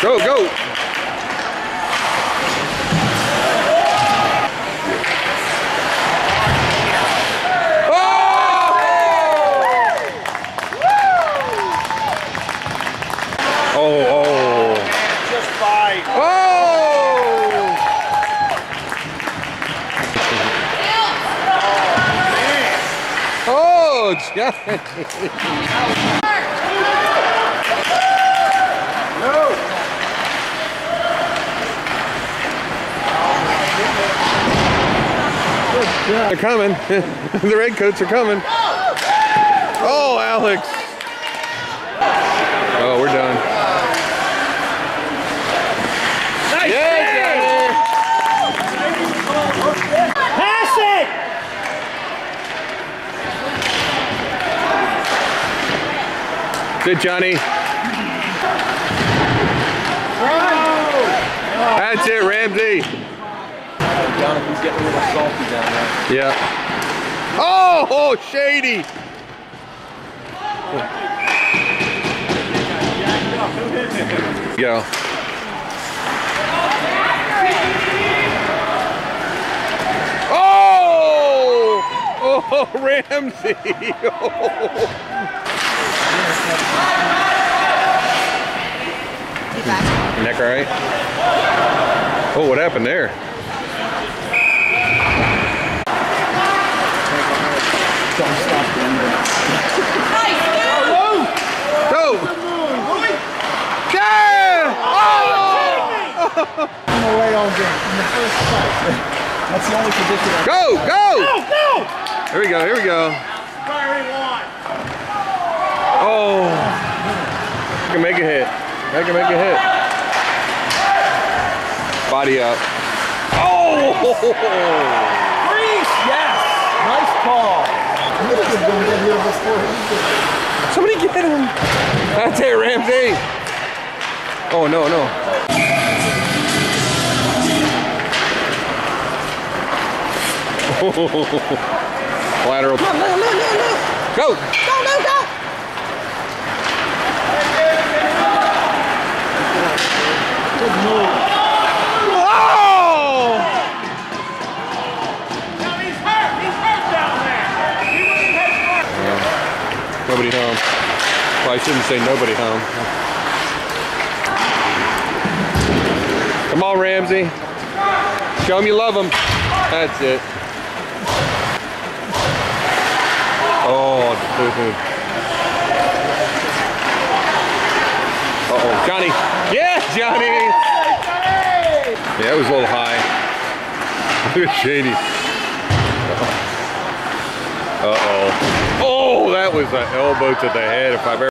Go, go. Oh, just fight. Oh, Johnny. No. They're coming. The redcoats are coming. Oh, Alex. Oh, we're done. Nice. Yeah, Pass it. good, Johnny. That's it, Ramsey. Jonathan's getting a little salty down there. Yeah. Oh, shady. Go. Oh, Ramsey. Neck all right? Oh, what happened there? Don't stop doing that. Go! Yeah! I'm gonna lay on game in the first fight. That's the only position I Go! Go! Go! Here we go, here we go. Firing one. Oh. I can make a hit. I can make a hit. Body up. Oh! Freeze! Yes! Nice call. Somebody get him. That's it, Ramsey. Oh, no, no. Lateral. Come on, no. Go! Go. Good move. Oh! Now he's hurt down there. He wouldn't have hurt. Nobody home. Well, I shouldn't say nobody home. Come on, Ramsey. Show him you love him. That's it. Oh, uh-oh, Johnny. Yeah, Johnny. Yeah, it was a little high. Look at Shady. Uh-oh. Oh, that was an elbow to the head if I've ever